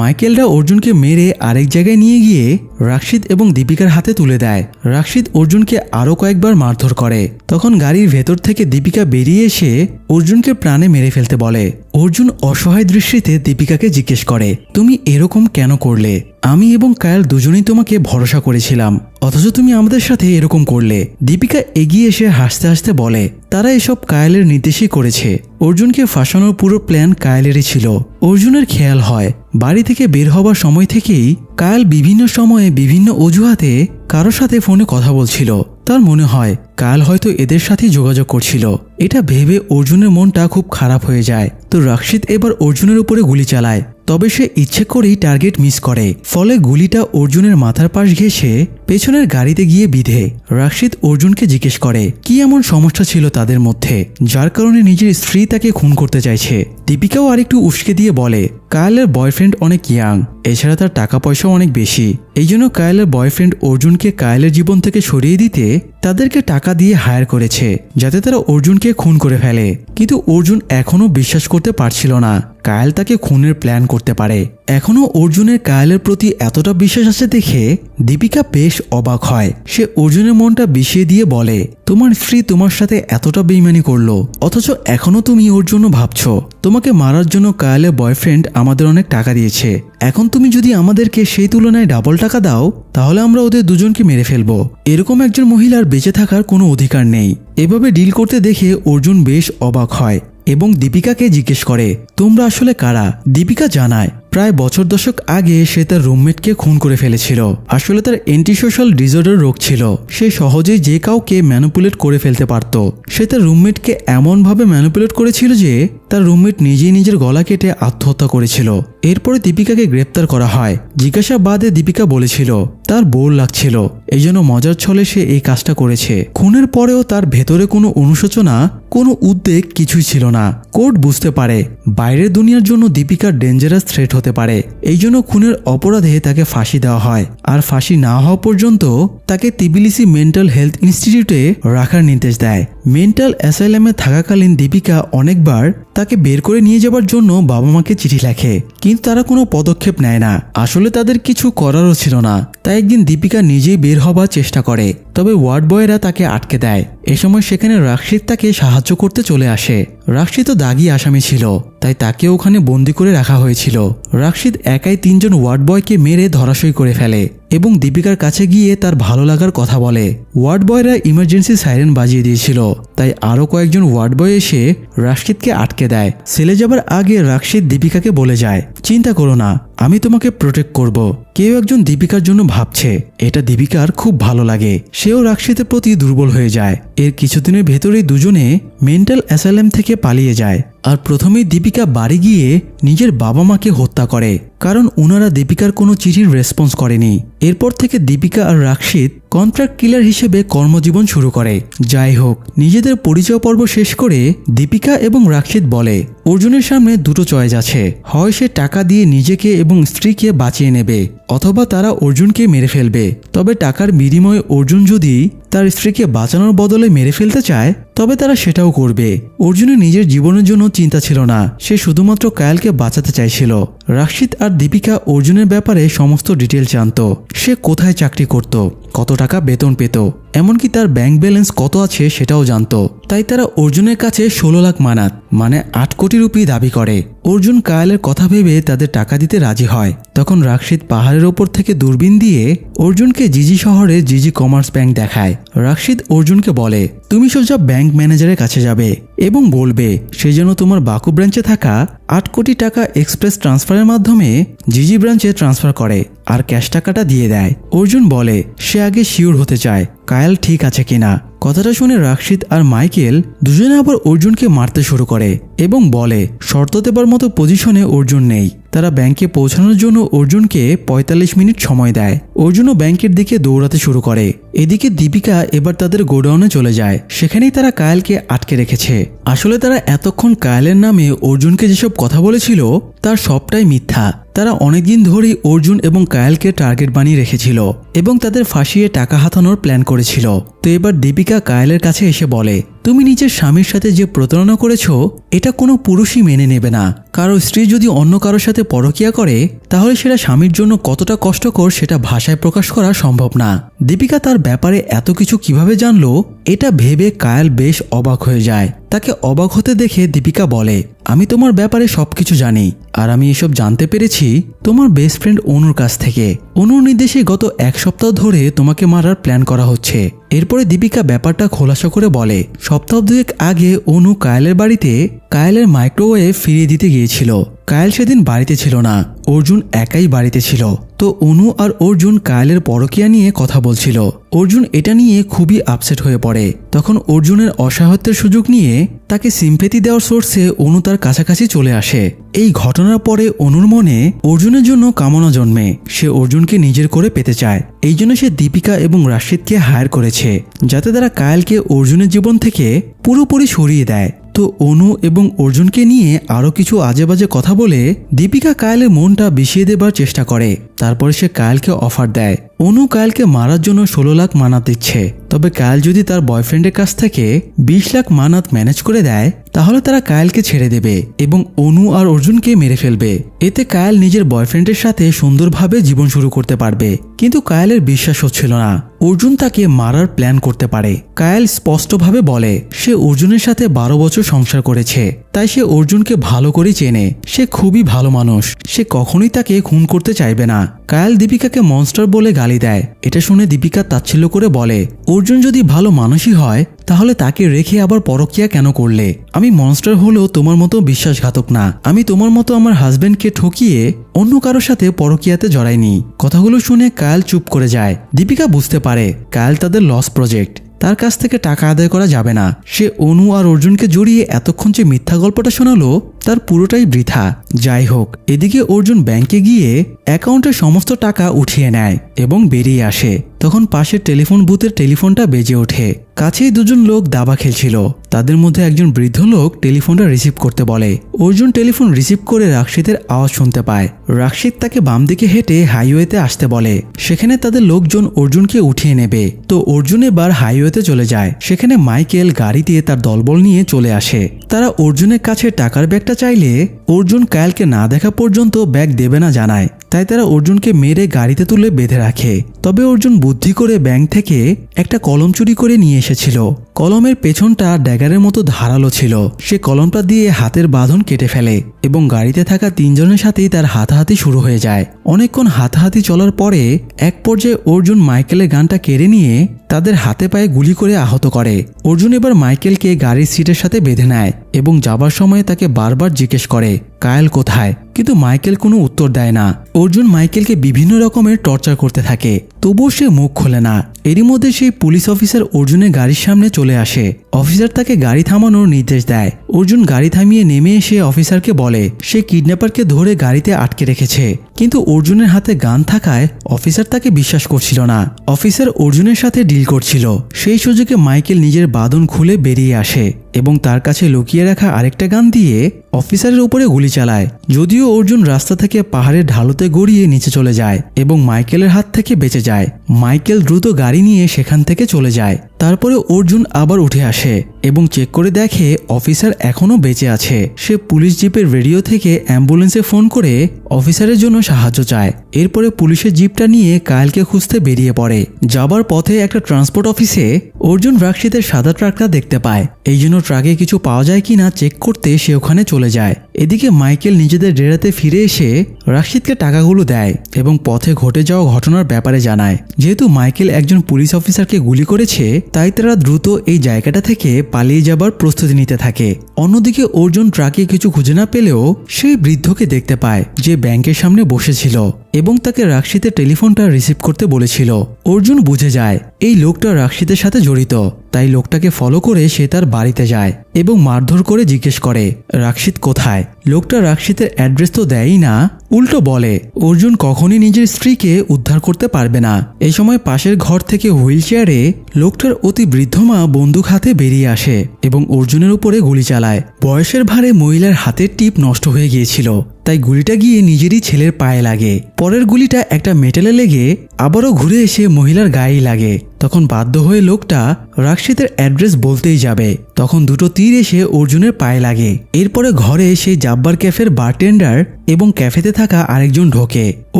মাইকেলরা অর্জুনকে মেরে আরেক জায়গায় নিয়ে গিয়ে রাশিদ এবং দীপিকার হাতে তুলে দেয়। রাশিদ অর্জুনকে আরো কয়েকবার মারধর করে। তখন গাড়ির ভেতর থেকে দীপিকা বেরিয়ে এসে অর্জুনকে প্রাণে মেরে ফেলতে বলে। অর্জুন অসহায় দৃষ্টিতে দীপিকাকে জিজ্ঞেস করে তুমি এরকম কেন করলে? আমি এবং কায়েল দুজনেই তোমাকে ভরসা করেছিলাম, অথচ তুমি আমাদের সাথে এরকম করলে। দীপিকা এগিয়ে এসে হাসতে হাসতে বলে তারা এসব কায়েলের নির্দেশই করেছে। অর্জুনকে ফাঁসানোর পুরো প্ল্যান কায়েলেরই ছিল। অর্জুনের খেয়াল হয় বাড়ি থেকে বের হবার সময় থেকেই কায়েল বিভিন্ন সময়ে বিভিন্ন অজুহাতে কারোর সাথে ফোনে কথা বলছিল। তার মনে হয় কায়েল হয়তো এদের সাথেই যোগাযোগ করছিল। এটা ভেবে অর্জুনের মনটা খুব খারাপ হয়ে যায়। তো রাশিদ এবার অর্জুনের উপরে গুলি চালায়, তবে সে ইচ্ছে করেই টার্গেট মিস করে। ফলে গুলিটা অর্জুনের মাথার পাশ ঘেঁষে পেছনের গাড়িতে গিয়ে বিঁধে। রাশিদ অর্জুনকে জিজ্ঞেস করে কি এমন সমস্যা ছিল তাদের মধ্যে যার কারণে নিজের স্ত্রী তাকে খুন করতে চাইছে। দীপিকাও আরেকটু উস্কে দিয়ে বলে কায়েলের বয়ফ্রেন্ড অনেক ইয়াং, এছাড়া তার টাকা পয়সাও অনেক বেশি। এই জন্য কায়েলের বয়ফ্রেন্ড অর্জুনকে কায়েলের জীবন থেকে সরিয়ে দিতে তাদেরকে টাকা দিয়ে হায়ার করেছে, যাতে তারা অর্জুনকে খুন করে ফেলে। কিন্তু অর্জুন এখনো বিশ্বাস করতে পারছিল না কায়েল তাকে খুনের প্ল্যান করতে পারে। এখনো অর্জুনের কায়েলের প্রতি এতটা বিশ্বাস আছে দেখে দীপিকা বেশ অবাক হয়। সে অর্জুনের মনটা বিষিয়ে দিয়ে বলে তোমার স্ত্রী তোমার সাথে এতটা বেইমানি করলো, অথচ এখনো তুমি ওর জন্য ভাবছো। তোমাকে মারার জন্য কায়েলের বয়ফ্রেন্ড আমাদের অনেক টাকা দিয়েছে। এখন তুমি যদি আমাদেরকে সেই তুলনায় ডাবল টাকা দাও তাহলে আমরা ওদের দুজনকে মেরে ফেলবো। এরকম একজন মহিলার বেঁচে থাকার কোনো অধিকার নেই। এভাবে ডিল করতে দেখে অর্জুন বেশ অবাক হয় এবং দীপিকাকে জিজ্ঞেস করে তোমরা আসলে কারা? দীপিকা জানায় প্রায় বছর দশক আগে সে তার রুমমেটকে খুন করে ফেলেছিল। আসলে তার অ্যান্টিসোশ্যাল ডিসঅর্ডার রোগ ছিল। সে সহজেই যে কাউকে ম্যানিপুলেট করে ফেলতে পারত। সে তার রুমমেটকে এমনভাবে ম্যানিপুলেট করেছিল যে তার রুমমেট নিজেই নিজের গলা কেটে আত্মহত্যা করেছিল। এরপরে দীপিকাকে গ্রেপ্তার করা হয়। জিজ্ঞাসাবাদে দীপিকা বলেছিল তার বোর লাগছিল, এই জন্য মজার ছলে সে এই কাজটা করেছে। খুনের পরেও তার ভেতরে কোনো অনুশোচনা, কোনো উদ্বেগ কিছুই ছিল না। কোর্ট বুঝতে পারে বাইরের দুনিয়ার জন্য দীপিকা ডেঞ্জারাস থ্রেট হতে পারে, এই জন্য খুনের অপরাধে তাকে ফাঁসি দেওয়া হয়। আর ফাঁসি না হওয়া পর্যন্ত তাকে তিবিলিসি মেন্টাল হেলথ ইনস্টিটিউটে রাখার নির্দেশ দেয়। মেন্টাল অ্যাসাইলামে থাকাকালীন দীপিকা অনেকবার তাকে বের করে নিয়ে যাবার জন্য বাবা মাকে চিঠি লেখে, কিন্তু তারা কোনো পদক্ষেপ নেয় না। আসলে তাদের কিছু করারও ছিল না। তাই একদিন দীপিকা নিজেই বের হবার চেষ্টা করে, তবে ওয়ার্ড বয়েরা তাকে আটকে দেয়। এ সময় সেখানে রাশিদ তাকে সাহায্য করতে চলে আসে। রাশিদ তো দাগি আসামি ছিল, তাই তাকে ওখানে বন্দি করে রাখা হয়েছিল। রাশিদ একাই 3 জন ওয়ার্ড বয়কে মেরে ধরাশয়ী করে ফেলে এবং দীপিকার কাছে গিয়ে তার ভালো লাগার কথা বলে। ওয়ার্ড বয়রা ইমার্জেন্সি সাইরেন বাজিয়ে দিয়েছিল, তাই আরো কয়েকজন ওয়ার্ড বয় এসে রাশিদকে আটকে দেয়। সেলে যাবার আগে রাশিদ দীপিকাকে বলে যায়, চিন্তা করো না, আমি তোমাকে প্রোটেক্ট করব। কেউ একজন দীপিকার জন্য ভাবছে। এটা দীপিকার খুব ভালো লাগে। সেও রাশিদের প্রতি দুর্বল হয়ে যায়। এর কিছুদিনের ভেতরেই দুজনে মেন্টাল অ্যাসাইলাম থেকে পালিয়ে যায়। আর প্রথমেই দীপিকা বাড়ি গিয়ে নিজের বাবা মাকে হত্যা করে, কারণ ওনারা দীপিকার কোনো চিঠির রেসপন্স করেনি। এরপর থেকে দীপিকা আর রাশিদ কন্ট্রাক্ট কিলার হিসেবে কর্মজীবন শুরু করে। যাই হোক, নিজেদের পরিচয় পর্ব শেষ করে দীপিকা এবং রাশিদ বলে অর্জুনের সামনে দুটো চয়েস আছে, হয় সে টাকা দিয়ে নিজেকে এবং স্ত্রীকে বাঁচিয়ে নেবে, অথবা তারা অর্জুনকে মেরে ফেলবে। তবে টাকার বিনিময়ে অর্জুন যদি তার স্ত্রীকে বাঁচানোর বদলে মেরে ফেলতে চায়, তবে তারা সেটাও করবে। অর্জুনের নিজের জীবনের জন্য চিন্তা ছিল না, সে শুধুমাত্র কায়ালকে বাঁচাতে চাইছিল। রাশিদ আর দীপিকা অর্জুনের ব্যাপারে সমস্ত ডিটেল জানত। সে কোথায় চাকরি করত, কত টাকা বেতন পেত, এমনকি তার ব্যাংক ব্যালেন্স কত আছে সেটাও জানত। তাই তারা অর্জুনের কাছে 16 লাখ মানাত মানে 8 কোটি রুপি দাবি করে। অর্জুন কায়ালের কথা ভেবে তাদের টাকা দিতে রাজি হয়। তখন রাশিদ পাহাড়ের ওপর থেকে দূরবীন দিয়ে অর্জুনকে জিজি শহরের জিজি কমার্স ব্যাংক দেখায়। রাশিদ অর্জুনকে বলে, তুমি সোজা ব্যাংক ম্যানেজারের কাছে যাবে এবং বলবে সে যেন তোমার বাকু ব্রাঞ্চে থাকা 8 কোটি টাকা এক্সপ্রেস ট্রান্সফারের মাধ্যমে জিজি ব্রাঞ্চে ট্রান্সফার করে আর ক্যাশ টাকাটা দিয়ে দেয়। অর্জুন বলে সে আগে শিওর হতে চায় কায়াল ঠিক আছে কিনা। কথাটা শুনে রাশিদ আর মাইকেল দুজনে আবার অর্জুনকে মারতে শুরু করে এবং বলে শর্ত দেবার মতো পজিশনে অর্জুন নেই। তারা ব্যাংকে পৌঁছানোর জন্য অর্জুনকে 45 মিনিট সময় দেয়। অর্জুনও ব্যাংকের দিকে দৌড়াতে শুরু করে। এদিকে দীপিকা এবার তাদের গোডাউনে চলে যায়। সেখানেই তারা কায়ালকে আটকে রেখেছে। আসলে তারা এতক্ষণ কায়ালের নামে অর্জুনকে যেসব কথা বলেছিল তার সবটাই মিথ্যা। তারা অনেকদিন ধরেই অর্জুন এবং কায়ালকে টার্গেট বানিয়ে রেখেছিল এবং তাদের ফাঁসিয়ে টাকা হাতানোর প্ল্যান করেছিল। তো এবার দীপিকা কায়ালের কাছে এসে বলে, তুমি নিজের স্বামীর সাথে যে প্রতারণা করেছো এটা কোনো পুরুষই মেনে নেবে না। কারো স্ত্রী যদি অন্য কারোর সাথে পরকীয়া করে তাহলে সেটা স্বামীর জন্য কতটা কষ্টকর সেটা ভাষায় প্রকাশ করা সম্ভব না। দীপিকা তার ব্যাপারে এত কিছু কিভাবে জানলো এটা ভেবে কায়াল বেশ অবাক হয়ে যায়। তাকে অবাক হতে দেখে দীপিকা বলে, আমি তোমার ব্যাপারে সবকিছু জানি আর আমি এসব জানতে পেরেছি তোমার বেস্ট ফ্রেন্ড অনুর কাছ থেকে। অনুর নির্দেশে গত 1 সপ্তাহ ধরে তোমাকে মারার প্ল্যান করা হচ্ছে। এরপরে দীপিকা ব্যাপারটা খোলাসা করে বলে, সপ্তাহ 2 আগে অনু কায়ালের বাড়িতে কায়ালের মাইক্রোওয়েভ ফিরিয়ে দিতে গিয়েছিল। কায়াল সেদিন বাড়িতে ছিল না, অর্জুন একাই বাড়িতে ছিল। তো অনু আর অর্জুন কায়ালের পরকীয়া নিয়ে কথা বলছিল। অর্জুন এটা নিয়ে খুবই আপসেট হয়ে পড়ে। তখন অর্জুনের অসহায়ত্বের সুযোগ নিয়ে তাকে সিম্পেথি দেওয়ার সোর্সে অনু তার কাছাকাছি চলে আসে। এই ঘটনার পরে অনুর মনে অর্জুনের জন্য কামনা জন্মে। সে অর্জুনকে নিজের করে পেতে চায়। এই জন্য সে দীপিকা এবং রাশিদকে হায়ার করেছে যাতে তারা কায়ালকে অর্জুনের জীবন থেকে পুরোপুরি সরিয়ে দেয়। তো অনু এবং অর্জুনকে নিয়ে আরো কিছু আজে বাজে কথা বলে দীপিকা কায়ালের মনটা বিষিয়ে দেবার চেষ্টা করে। তারপরে সে কায়ালকে অফার দেয় অনু কায়ালকে মারার জন্য 16 লাখ মানাত দিচ্ছে, তবে কায়াল যদি তার বয়ফ্রেন্ডের কাছ থেকে 20 লাখ মানাত ম্যানেজ করে দেয় তাহলে তারা কায়ালকে ছেড়ে দেবে এবং অনু আর অর্জুনকে মেরে ফেলবে। এতে কায়াল নিজের বয়ফ্রেন্ডের সাথে সুন্দরভাবে জীবন শুরু করতে পারবে। কিন্তু কায়ালের বিশ্বাস হচ্ছিল না অর্জুন তাকে মারার প্ল্যান করতে পারে। কায়াল স্পষ্টভাবে বলে সে অর্জুনের সাথে 12 বছর সংসার করেছে, তাই সে অর্জুনকে ভালো করে চেনে। সে খুবই ভালো মানুষ, সে কখনোই তাকে খুন করতে চাইবে না। কায়াল দীপিকাকে মনস্টার বলে গালি দেয়। এটা শুনে দীপিকা তাচ্ছিল্য করে বলে, অর্জুন যদি ভালো মানুষই হয় তাহলে তাকে রেখে আবার পরকীয়া কেন করলে? আমি মনস্টার হলেও তোমার মতো বিশ্বাসঘাতক না। আমি তোমার মতো আমার হাজবেন্ডকে ঠকিয়ে অন্য কারোর সাথে পরকীয়াতে জড়াইনি। কথাগুলো শুনে কায়াল চুপ করে যায়। দীপিকা বুঝতে পারে কায়াল তাদের লস প্রজেক্ট, তার কাছ থেকে টাকা আদায় করা যাবে না। সে অনু আর অর্জুনকে জড়িয়ে এতক্ষণ যে মিথ্যা গল্পটা শোনালো তার পুরোটাই বৃথা। যাই হোক, এদিকে অর্জুন ব্যাংকে গিয়ে অ্যাকাউন্টের সমস্ত টাকা উঠিয়ে নেয় এবং বেরিয়ে আসে। তখন পাশের টেলিফোন বুথের টেলিফোনটা বেজে ওঠে। কাছেই দুজন লোক দাবা খেলছিল। তাদের মধ্যে একজন বৃদ্ধ লোক টেলিফোনটা রিসিভ করতে বলে। অর্জুন টেলিফোন রিসিভ করে রাশিদের আওয়াজ শুনতে পায়। রাশিদ তাকে বাম দিকে হেঁটে হাইওয়েতে আসতে বলে। সেখানে তাদের লোকজন অর্জুনকে উঠিয়ে নেবে। তো অর্জুন এবার হাইওয়েতে চলে যায়। সেখানে মাইকেল গাড়ি দিয়ে তার দলবল নিয়ে চলে আসে। তারা অর্জুনের কাছে টাকার ব্যাগটা চাইলে অর্জুন কায়েলকে না দেখা পর্যন্ত ব্যাগ দেবে না জানায়। তাই তারা অর্জুনকে মেরে গাড়িতে তুলে বেঁধে রাখে। তবে অর্জুন বুদ্ধি করে ব্যাংক থেকে একটা কলম চুরি করে নিয়ে এসেছিল। কলমের পেছনটা ড্যাগারের মতো ধারালো ছিল। সে কলমটা দিয়ে হাতের বাঁধন কেটে ফেলে এবং গাড়িতে থাকা তিনজনের সাথেই তার হাতাহাতি শুরু হয়ে যায়। অনেকক্ষণ হাতাহাতি চলার পরে এক পর্যায়ে অর্জুন মাইকেলের গানটা কেড়ে নিয়ে তাদের হাতে পায়ে গুলি করে আহত করে। অর্জুন এবার মাইকেলকে গাড়ির সিটের সাথে বেঁধে নেয় এবং যাবার সময় তাকে বারবার জিজ্ঞেস করে কায়েল কোথায়, কিন্তু মাইকেল কোনো উত্তর দেয় না। অর্জুন মাইকেলকে বিভিন্ন রকমের টর্চার করতে থাকে, তবুও সে মুখ খোলে না। এরই মধ্যে সেই পুলিশ অফিসার অর্জুনের গাড়ির সামনে চলে আসে। অফিসার তাকে গাড়ি থামানোর নির্দেশ দেয়। অর্জুন গাড়ি থামিয়ে নেমে এসে অফিসারকে বলে সে কিডন্যাপারকে ধরে গাড়িতে আটকে রেখেছে, কিন্তু অর্জুনের হাতে গান থাকায় অফিসার তাকে বিশ্বাস করছিল না। অফিসার অর্জুনের সাথে ডিল করছিল। সেই সুযোগে মাইকেল নিজের বাঁধন খুলে বেরিয়ে আসে এবং তার কাছে লুকিয়ে রাখা আরেকটা গান দিয়ে অফিসারের উপরে গুলি চালায়। যদিও অর্জুন রাস্তা থেকে পাহাড়ের ঢালুতে গড়িয়ে নিচে চলে যায় এবং মাইকেলের হাত থেকে বেঁচে যায়। মাইকেল দ্রুত গাড়ি নিয়ে সেখান থেকে চলে যায়। তারপরে অর্জুন আবার উঠে আসে এবং চেক করে দেখে অফিসার এখনো বেঁচে আছে। সে পুলিশ জিপের রেডিও থেকে অ্যাম্বুলেন্সে ফোন করে অফিসারের জন্য সাহায্য চায়। এরপরে পুলিশের জিপটা নিয়ে কায়েলকে খুঁজতে বেরিয়ে পড়ে। যাবার পথে একটা ট্রান্সপোর্ট অফিসে অর্জুন রাশিদের সাদা ট্রাকটা দেখতে পায়। এই জন্য ট্রাকে কিছু পাওয়া যায় কিনা চেক করতে সে ওখানে চলে যায়। এদিকে মাইকেল নিজেদের ডেরাতে ফিরে এসে রাশিদকে টাকাগুলো দেয় এবং পথে ঘটে যাওয়া ঘটনার ব্যাপারে জানায়। যেহেতু মাইকেল একজন পুলিশ অফিসারকে গুলি করেছে, তাই তারা দ্রুত এই জায়গাটা থেকে পালিয়ে যাবার প্রস্তুতি নিতে থাকে। অন্যদিকে অর্জুন ট্রাকে কিছু খুঁজে না পেলেও সেই বৃদ্ধকে দেখতে পায় যে ব্যাংকের সামনে বসেছিল এবং তাকে রাশিদের টেলিফোনটা রিসিভ করতে বলেছিল। অর্জুন বুঝে যায় এই লোকটা রাশিদের সাথে জড়িত, তাই লোকটাকে ফলো করে সে তার বাড়িতে যায় এবং মারধর করে জিজ্ঞেস করে রাশিদ কোথায়। লোকটা রাশিদের অ্যাড্রেস তো দেয়ই না, উল্টো বলে অর্জুন কখনই নিজের স্ত্রীকে উদ্ধার করতে পারবে না। এই সময় পাশের ঘর থেকে হুইল চেয়ারে লোকটার অতি বৃদ্ধ মা বন্দুক হাতে বেরিয়ে আসে এবং অর্জুনের উপরে গুলি চালায়। বয়সের ভারে মহিলার হাতের টিপ নষ্ট হয়ে গিয়েছিল, তাই গুলিটা গিয়ে নিজেরই ছেলের পায়ে লাগে। পরের গুলিটা একটা মেটালে লেগে আবারও ঘুরে এসে মহিলার গায়েই লাগে। তখন বাধ্য হয়ে লোকটা রাশিদের অ্যাড্রেস বলতেই যাবে, তখন দুটো তীর এসে অর্জুনের পায়ে লাগে। এরপরে ঘরে সেই জাব্বার ক্যাফের বারটেন্ডার এবং ক্যাফেতে থাকা আরেকজন ঢোকে।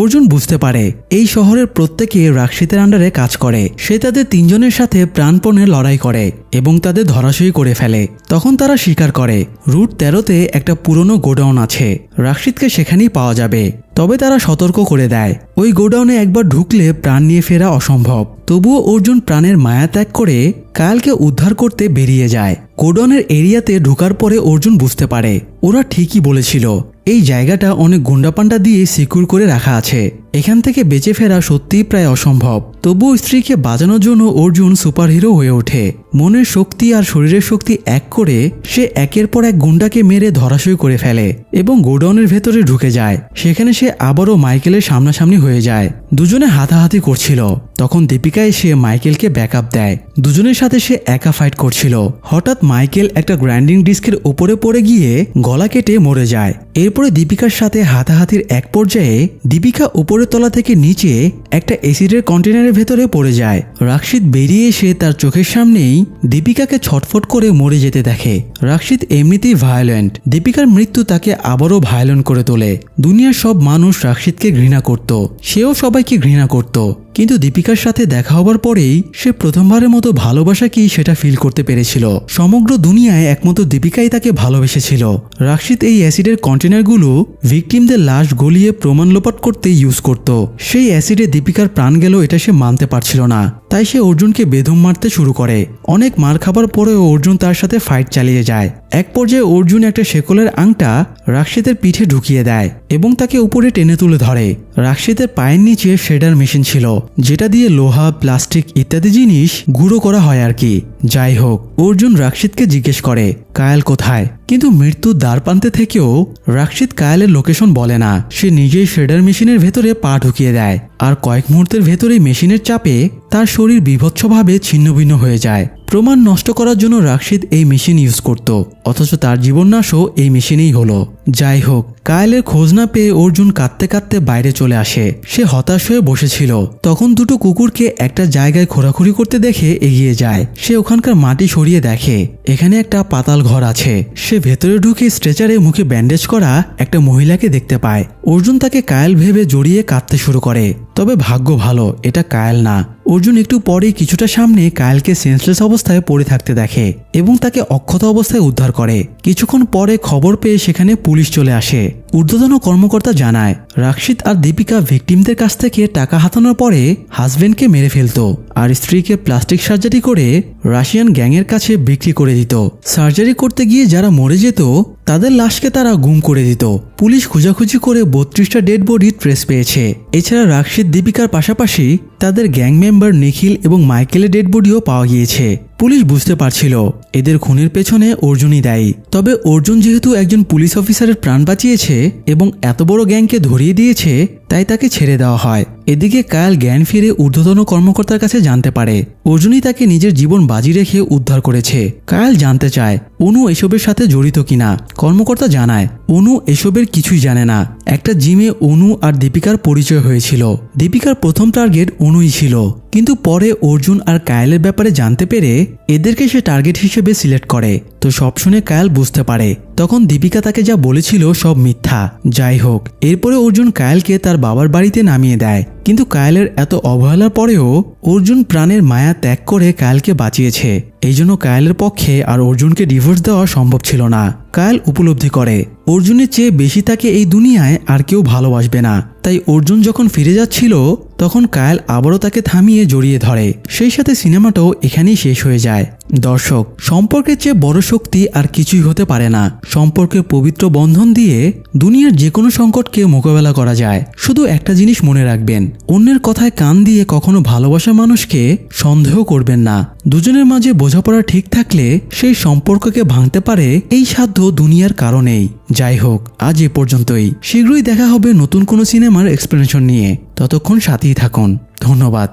অর্জুন বুঝতে পারে এই শহরের প্রত্যেকে রাশিদের আন্ডারে কাজ করে। সে তাদের তিনজনের সাথে প্রাণপণে লড়াই করে এবং তাদের ধরাশয়ী করে ফেলে। তখন তারা স্বীকার করে রুট 13-তে একটা পুরনো গোডাউন আছে, রাশিদকে সেখানেই পাওয়া যাবে। তবে তারা সতর্ক করে দেয় ওই গোডাউনে একবার ঢুকলে প্রাণ নিয়ে ফেরা অসম্ভব। তবুও অর্জুন প্রাণের মায়া ত্যাগ করে কায়েলকে উদ্ধার করতে বেরিয়ে যায়। গোডাউনের এরিয়াতে ঢোকার পরে অর্জুন বুঝতে পারে ওরা ঠিকই বলেছিল, এই জায়গাটা অনেক গুন্ডাপান্ডা দিয়ে সিকিউর করে রাখা আছে। এখান থেকে বেঁচে ফেরা সত্যিই প্রায় অসম্ভব। তবুও স্ত্রীকে বাঁচানোর জন্য অর্জুন সুপারহিরো হয়ে ওঠে। মনের শক্তি আর শরীরের শক্তি এক করে সে একের পর এক গুন্ডাকে মেরে ধরাশয়ী করে ফেলে এবং গোডাউনের ভেতরে ঢুকে যায়। সেখানে সে আবারও মাইকেলের সামনাসামনি হয়ে যায়। দুজনে হাতাহাতি করছিল। তখন দীপিকা এসে মাইকেলকে ব্যাকআপ দেয়। দুজনের সাথে সে একা ফাইট করছিল। হঠাৎ মাইকেল একটা গ্রাইন্ডিং ডিস্কের উপরে পড়ে গিয়ে গলা কেটে মরে যায়। এরপরে দীপিকার সাথে হাতাহাতির এক পর্যায়ে দীপিকা উপরের তলা থেকে নিচে একটা অ্যাসিডের কন্টেনারের ভেতরে পড়ে যায়। রাশিদ বেরিয়ে এসে তার চোখের সামনেই দীপিকাকে ছটফট করে মরে যেতে দেখে। রাশিদ এমনিতেই ভায়োলেন্ট, দীপিকার মৃত্যু তাকে আবারও ভায়োলেন্ট করে তোলে। দুনিয়ার সব মানুষ রাশিদকে ঘৃণা করত, সেও সবাইকে ঘৃণা করত। কিন্তু দীপিকার সাথে দেখা হবার পরেই সে প্রথমবারের মতো ভালোবাসা কি সেটা ফিল করতে পেরেছিল। সমগ্র দুনিয়ায় একমাত্র দীপিকাই তাকে ভালোবেসেছিল। রাশিদ এই অ্যাসিডের কন্টেনারগুলো ভিকটিমদের লাশ গলিয়ে প্রমাণ লোপাট করতে ইউজ করত। সেই অ্যাসিডে দীপিকার প্রাণ গেল এটা সে মানতে পারছিল না, তাই সে অর্জুনকে বেদম মারতে শুরু করে। অনেক মার খাবার পরেও অর্জুন তার সাথে ফাইট চালিয়ে যায়। এক পর্যায়ে অর্জুন একটা শেকলের আংটা রাশিদের পিঠে ঢুকিয়ে দেয় এবং তাকে উপরে টেনে তুলে ধরে। রাশিদের পায়ের নিচে শেডার মেশিন ছিল, যেটা দিয়ে লোহা, প্লাস্টিক ইত্যাদি জিনিস গুঁড়ো করা হয় আর কি। যাই হোক, অর্জুন রাশিদকে জিজ্ঞেস করে কায়েল কোথায়। কিন্তু মৃত্যুর দ্বারপ্রান্তে থেকেও রাশিদ কায়ালের লোকেশন বলে না। সে নিজেই শেডার মেশিনের ভেতরে পা ঢুকিয়ে দেয় আর কয়েক মুহূর্তের ভেতরেই মেশিনের চাপে তার শরীর বীভৎসভাবে ছিন্নভিন্ন হয়ে যায়। প্রমাণ নষ্ট করার জন্য রাশিদ এই মেশিন ইউজ করত, অথচ তার জীবননাশও এই মেশিনেই হলো। যাই হোক, কায়ালের খোঁজ না পেয়ে অর্জুন কাঁদতে কাঁদতে বাইরে চলে আসে। সে হতাশ হয়ে বসেছিল। তখন দুটো কুকুরকে একটা জায়গায় ঘোরাঘুরি করতে দেখে এগিয়ে যায়। সে ওখানকার মাটি সরিয়ে দেখে এখানে একটা পাতাল ঘর আছে। সে ভেতরে ঢুকে স্ট্রেচারে মুখে ব্যান্ডেজ করা একটা মহিলাকে দেখতে পায়। অর্জুন তাকে কায়াল ভেবে জড়িয়ে কাঁদতে শুরু করে। তবে ভাগ্য ভালো, এটা কায়াল না। অর্জুন একটু পরেই কিছুটা সামনে কায়ালকে সেন্সলেস অবস্থায় পড়ে থাকতে দেখে এবং তাকে অক্ষত অবস্থায় উদ্ধার করে। কিছুক্ষণ পরে খবর পেয়ে সেখানে পুলিশ চলে আসে। ঊর্ধ্বতন কর্মকর্তা জানায় রাশিদ আর দীপিকা ভিকটিমদের কাছ থেকে টাকা হাতানোর পরে হাজবেন্ডকে মেরে ফেলতো আর স্ত্রীকে প্লাস্টিক সার্জারি করে রাশিয়ান গ্যাংয়ের কাছে বিক্রি করে দিত। সার্জারি করতে গিয়ে যারা মরে যেত তাদের লাশকে তারা গুম করে দিত। পুলিশ খোঁজাখুঁজি করে 32টা ডেড বডি ট্রেস পেয়েছে। এছাড়া রাশিদ দীপিকার পাশাপাশি তাদের গ্যাং মেম্বার নিখিল এবং মাইকেলের ডেড বডিও পাওয়া গিয়েছে। পুলিশ বুঝতে পারছিল এদের খুনের পেছনে অর্জুনই দায়ী। তবে অর্জুন যেহেতু একজন পুলিশ অফিসারের প্রাণ বাঁচিয়েছে এবং এত বড় গ্যাংকে ধরিয়ে দিয়েছে, তাই তাকে ছেড়ে দেওয়া হয়। এদিকে কায়াল জ্ঞান ফিরে ঊর্ধ্বতন কর্মকর্তার কাছে জানতে পারে অর্জুনই তাকে নিজের জীবন বাজি রেখে উদ্ধার করেছে। কায়াল জানতে চায় অনু এসবের সাথে জড়িত কিনা। কর্মকর্তা জানায় অনু এসবের কিছুই জানে না। একটা জিমে অনু আর দীপিকার পরিচয় হয়েছিল। দীপিকার প্রথম টার্গেট অনুই ছিল, কিন্তু পরে অর্জুন আর কায়ালের ব্যাপারে জানতে পেরে এদেরকে সে টার্গেট হিসেবে সিলেক্ট করে। তো সব শুনে কায়াল বুঝতে পারে তখন দীপিকা তাকে যা বলেছিল সব মিথ্যা। যাই হোক, এরপরে অর্জুন কায়ালকে তার বাবার বাড়িতে নামিয়ে দেয়। কিন্তু কায়ালের এত অবহেলার পরেও অর্জুন প্রাণের মায়া ত্যাগ করে কায়ালকে বাঁচিয়েছে। এই জন্য কায়ালের পক্ষে আর অর্জুনকে ডিভোর্স দেওয়া সম্ভব ছিল না। কায়াল উপলব্ধি করে অর্জুনের চেয়ে বেশি তাকে এই দুনিয়ায় আর কেউ ভালোবাসবে না। তাই অর্জুন যখন ফিরে যাচ্ছিল তখন কায়াল আবারও তাকে থামিয়ে জড়িয়ে ধরে। সেই সাথে সিনেমাটাও এখানেই শেষ হয়ে যায়। দর্শক, সম্পর্কের চেয়ে বড় শক্তি আর কিছুই হতে পারে না। সম্পর্কের পবিত্র বন্ধন দিয়ে দুনিয়ার যে কোনো সংকটকে মোকাবেলা করা যায়। শুধু একটা জিনিস মনে রাখবেন, অন্যের কথায় কান দিয়ে কখনো ভালোবাসা মানুষকে সন্দেহ করবেন না। দুজনের মাঝে বোঝাপড়া ঠিক থাকলে সেই সম্পর্ককে ভাঙতে পারে এই সাধ্য দুনিয়ার কারণেই। যাই হোক, আজ এ পর্যন্তই। শীঘ্রই দেখা হবে নতুন কোনো সিনেমার এক্সপ্লেনেশন নিয়ে। ততক্ষণ সাথেই থাকুন। ধন্যবাদ।